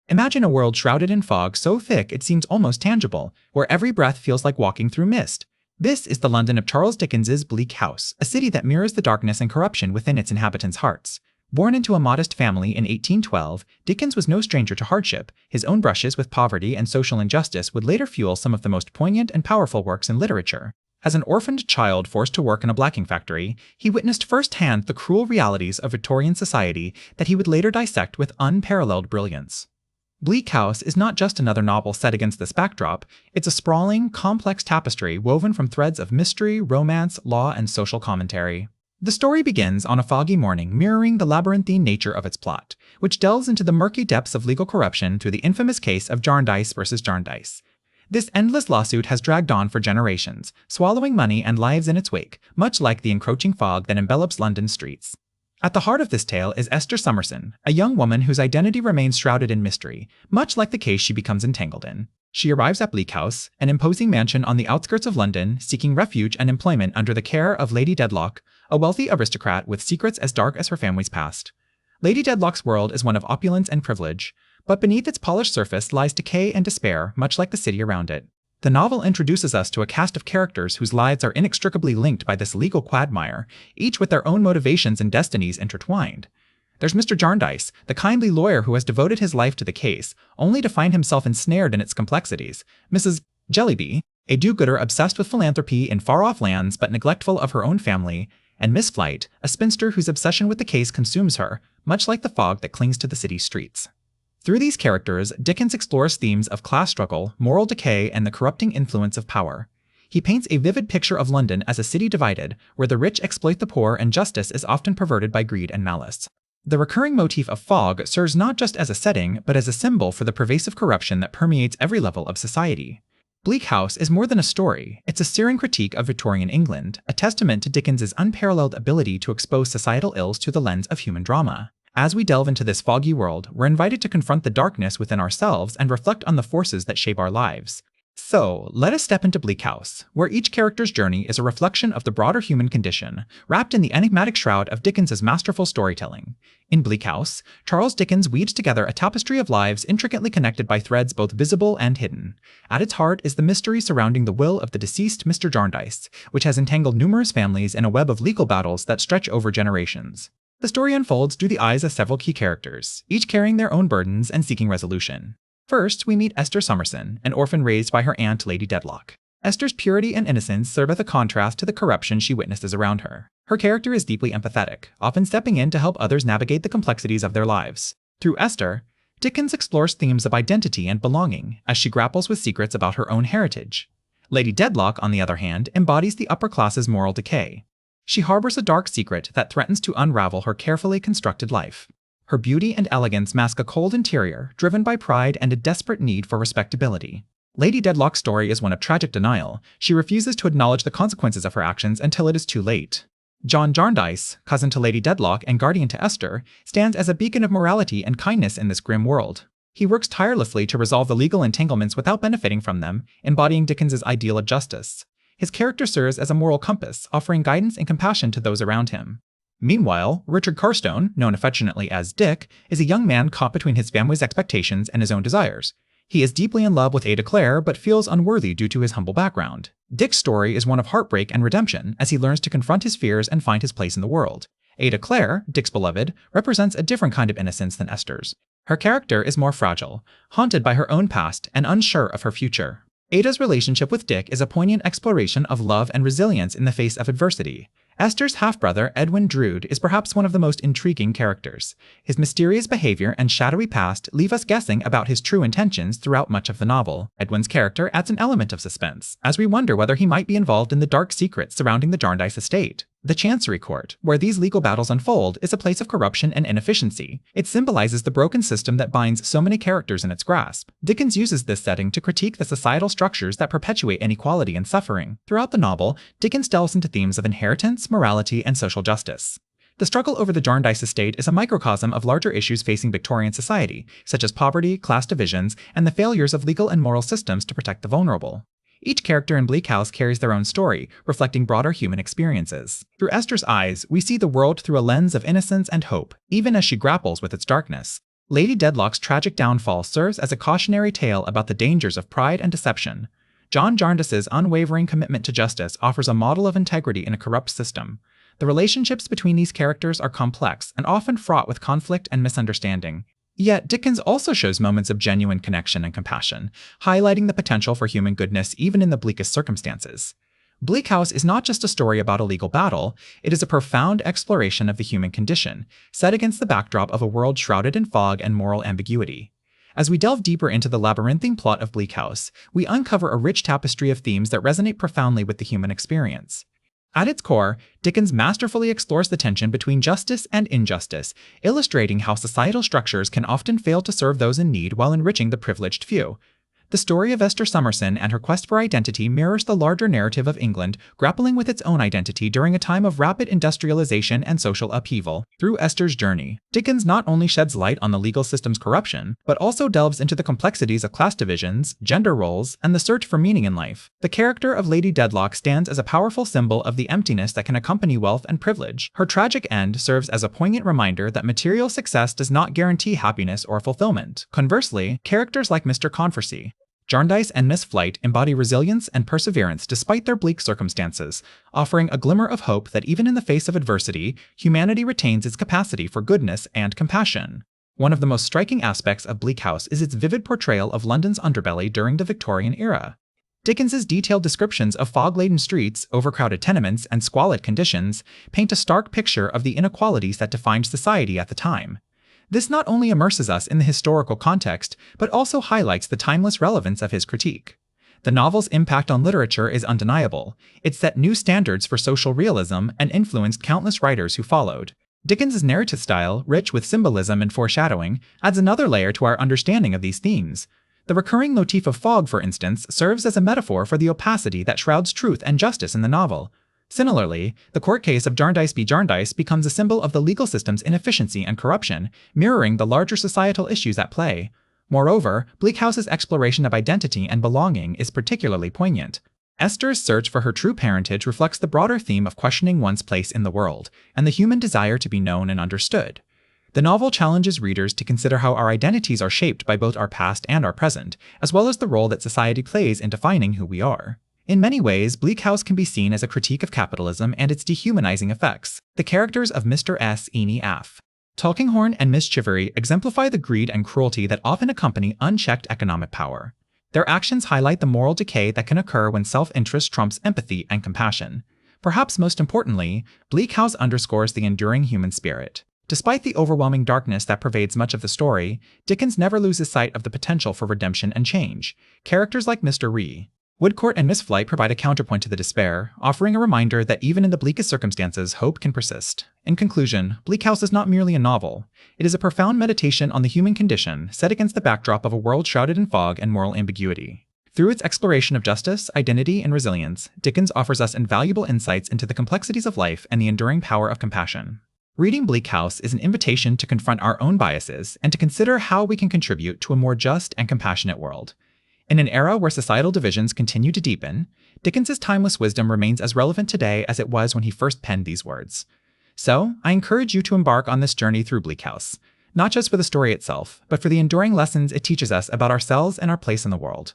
Imagine a world shrouded in fog so thick it seems almost tangible, where every breath feels like walking through mist. This is the London of Charles Dickens's Bleak House, a city that mirrors the darkness and corruption within its inhabitants' hearts. Born into a modest family in 1812, Dickens was no stranger to hardship. His own brushes with poverty and social injustice would later fuel some of the most poignant and powerful works in literature. As an orphaned child forced to work in a blacking factory, he witnessed firsthand the cruel realities of Victorian society that he would later dissect with unparalleled brilliance. Bleak House is not just another novel set against this backdrop, it's a sprawling, complex tapestry woven from threads of mystery, romance, law, and social commentary. The story begins on a foggy morning, mirroring the labyrinthine nature of its plot, which delves into the murky depths of legal corruption through the infamous case of Jarndyce versus Jarndyce. This endless lawsuit has dragged on for generations, swallowing money and lives in its wake, much like the encroaching fog that envelops London's streets. At the heart of this tale is Esther Summerson, a young woman whose identity remains shrouded in mystery, much like the case she becomes entangled in. She arrives at Bleak House, an imposing mansion on the outskirts of London, seeking refuge and employment under the care of Lady Dedlock, a wealthy aristocrat with secrets as dark as her family's past. Lady Dedlock's world is one of opulence and privilege, but beneath its polished surface lies decay and despair, much like the city around it. The novel introduces us to a cast of characters whose lives are inextricably linked by this legal quagmire, each with their own motivations and destinies intertwined. There's Mr. Jarndyce, the kindly lawyer who has devoted his life to the case, only to find himself ensnared in its complexities. Mrs. Jellyby, a do-gooder obsessed with philanthropy in far-off lands but neglectful of her own family, and Miss Flight, a spinster whose obsession with the case consumes her, much like the fog that clings to the city's streets. Through these characters, Dickens explores themes of class struggle, moral decay, and the corrupting influence of power. He paints a vivid picture of London as a city divided, where the rich exploit the poor and justice is often perverted by greed and malice. The recurring motif of fog serves not just as a setting, but as a symbol for the pervasive corruption that permeates every level of society. Bleak House is more than a story, it's a searing critique of Victorian England, a testament to Dickens's unparalleled ability to expose societal ills through the lens of human drama. As we delve into this foggy world, we're invited to confront the darkness within ourselves and reflect on the forces that shape our lives. So, let us step into Bleak House, where each character's journey is a reflection of the broader human condition, wrapped in the enigmatic shroud of Dickens's masterful storytelling. In Bleak House, Charles Dickens weaves together a tapestry of lives intricately connected by threads both visible and hidden. At its heart is the mystery surrounding the will of the deceased Mr. Jarndyce, which has entangled numerous families in a web of legal battles that stretch over generations. The story unfolds through the eyes of several key characters, each carrying their own burdens and seeking resolution. First, we meet Esther Summerson, an orphan raised by her aunt Lady Dedlock. Esther's purity and innocence serve as a contrast to the corruption she witnesses around her. Her character is deeply empathetic, often stepping in to help others navigate the complexities of their lives. Through Esther, Dickens explores themes of identity and belonging, as she grapples with secrets about her own heritage. Lady Dedlock, on the other hand, embodies the upper class's moral decay. She harbors a dark secret that threatens to unravel her carefully constructed life. Her beauty and elegance mask a cold interior, driven by pride and a desperate need for respectability. Lady Dedlock's story is one of tragic denial. She refuses to acknowledge the consequences of her actions until it is too late. John Jarndyce, cousin to Lady Dedlock and guardian to Esther, stands as a beacon of morality and kindness in this grim world. He works tirelessly to resolve the legal entanglements without benefiting from them, embodying Dickens's ideal of justice. His character serves as a moral compass, offering guidance and compassion to those around him. Meanwhile, Richard Carstone, known affectionately as Dick, is a young man caught between his family's expectations and his own desires. He is deeply in love with Ada Clare, but feels unworthy due to his humble background. Dick's story is one of heartbreak and redemption as he learns to confront his fears and find his place in the world. Ada Clare, Dick's beloved, represents a different kind of innocence than Esther's. Her character is more fragile, haunted by her own past and unsure of her future. Ada's relationship with Dick is a poignant exploration of love and resilience in the face of adversity. Esther's half-brother, Edwin Drood, is perhaps one of the most intriguing characters. His mysterious behavior and shadowy past leave us guessing about his true intentions throughout much of the novel. Edwin's character adds an element of suspense, as we wonder whether he might be involved in the dark secrets surrounding the Jarndyce estate. The Chancery Court, where these legal battles unfold, is a place of corruption and inefficiency. It symbolizes the broken system that binds so many characters in its grasp. Dickens uses this setting to critique the societal structures that perpetuate inequality and suffering. Throughout the novel, Dickens delves into themes of inheritance, morality, and social justice. The struggle over the Jarndyce estate is a microcosm of larger issues facing Victorian society, such as poverty, class divisions, and the failures of legal and moral systems to protect the vulnerable. Each character in Bleak House carries their own story, reflecting broader human experiences. Through Esther's eyes, we see the world through a lens of innocence and hope, even as she grapples with its darkness. Lady Dedlock's tragic downfall serves as a cautionary tale about the dangers of pride and deception. John Jarndyce's unwavering commitment to justice offers a model of integrity in a corrupt system. The relationships between these characters are complex and often fraught with conflict and misunderstanding. Yet, Dickens also shows moments of genuine connection and compassion, highlighting the potential for human goodness even in the bleakest circumstances. Bleak House is not just a story about a legal battle, it is a profound exploration of the human condition, set against the backdrop of a world shrouded in fog and moral ambiguity. As we delve deeper into the labyrinthine plot of Bleak House, we uncover a rich tapestry of themes that resonate profoundly with the human experience. At its core, Dickens masterfully explores the tension between justice and injustice, illustrating how societal structures can often fail to serve those in need while enriching the privileged few. The story of Esther Summerson and her quest for identity mirrors the larger narrative of England grappling with its own identity during a time of rapid industrialization and social upheaval. Through Esther's journey, Dickens not only sheds light on the legal system's corruption, but also delves into the complexities of class divisions, gender roles, and the search for meaning in life. The character of Lady Dedlock stands as a powerful symbol of the emptiness that can accompany wealth and privilege. Her tragic end serves as a poignant reminder that material success does not guarantee happiness or fulfillment. Conversely, characters like Mr. Conversey, Jarndyce and Miss Flight embody resilience and perseverance despite their bleak circumstances, offering a glimmer of hope that even in the face of adversity, humanity retains its capacity for goodness and compassion. One of the most striking aspects of Bleak House is its vivid portrayal of London's underbelly during the Victorian era. Dickens's detailed descriptions of fog-laden streets, overcrowded tenements, and squalid conditions paint a stark picture of the inequalities that defined society at the time. This not only immerses us in the historical context, but also highlights the timeless relevance of his critique. The novel's impact on literature is undeniable. It set new standards for social realism and influenced countless writers who followed. Dickens's narrative style, rich with symbolism and foreshadowing, adds another layer to our understanding of these themes. The recurring motif of fog, for instance, serves as a metaphor for the opacity that shrouds truth and justice in the novel. Similarly, the court case of Jarndyce v. Jarndyce becomes a symbol of the legal system's inefficiency and corruption, mirroring the larger societal issues at play. Moreover, Bleak House's exploration of identity and belonging is particularly poignant. Esther's search for her true parentage reflects the broader theme of questioning one's place in the world, and the human desire to be known and understood. The novel challenges readers to consider how our identities are shaped by both our past and our present, as well as the role that society plays in defining who we are. In many ways, Bleak House can be seen as a critique of capitalism and its dehumanizing effects. The characters of Mr. S. Eni F. Tulkinghorn and Miss Chivery exemplify the greed and cruelty that often accompany unchecked economic power. Their actions highlight the moral decay that can occur when self-interest trumps empathy and compassion. Perhaps most importantly, Bleak House underscores the enduring human spirit. Despite the overwhelming darkness that pervades much of the story, Dickens never loses sight of the potential for redemption and change. Characters like Mr. Ree, Woodcourt and Miss Flight provide a counterpoint to the despair, offering a reminder that even in the bleakest circumstances, hope can persist. In conclusion, Bleak House is not merely a novel. It is a profound meditation on the human condition, set against the backdrop of a world shrouded in fog and moral ambiguity. Through its exploration of justice, identity, and resilience, Dickens offers us invaluable insights into the complexities of life and the enduring power of compassion. Reading Bleak House is an invitation to confront our own biases and to consider how we can contribute to a more just and compassionate world. In an era where societal divisions continue to deepen, Dickens's timeless wisdom remains as relevant today as it was when he first penned these words. So, I encourage you to embark on this journey through Bleak House, not just for the story itself, but for the enduring lessons it teaches us about ourselves and our place in the world.